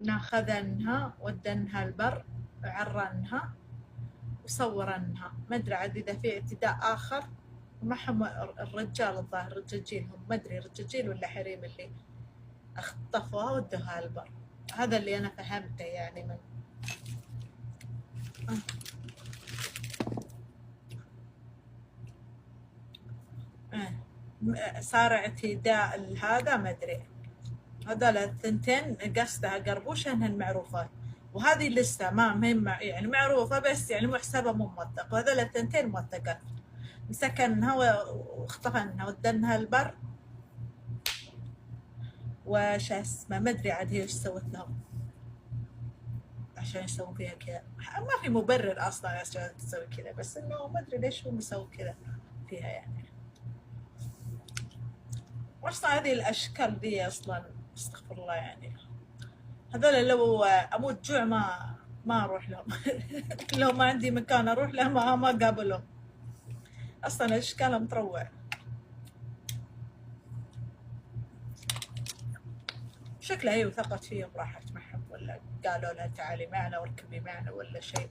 ناخذنها ودنها البر، عرنها وصورنها. ما ادري عاد اذا في اعتداء اخر معهم الرجال، الظاهر رجاجيل هم، ما ادري رجاجيل ولا حريم، اللي اخطفوها ودوها البر. هذا اللي انا فهمته يعني من صار اعتداء هذا، ما ادري. هذول الثنتين قصدها قربوشة انهن معروفات، وهذه لسه ما يعني معروفة، بس يعني محسبة مو موثق، وهذول الثنتين موثقات. مسكنها واختفنها ودنها البر، وش اسمه ما ادري عاد هي ايش سوت لهم عشان يسوون فيها كذا. ما في مبرر اصلا عشان تسوي كذا، بس انه ما ادري ليش هم يسووا كذا فيها يعني. واصلا هذه الاشكال دي اصلا استغفر الله يعني، هذول لو اموت جوع ما اروح لهم. لو ما عندي مكان اروح له ما قابلهم، اصلا اشكالهم تروع. شكلها هي وثقت فيهم راحت معهم، ولا قالوا لها تعالي معنا واركبي معنا ولا شيء.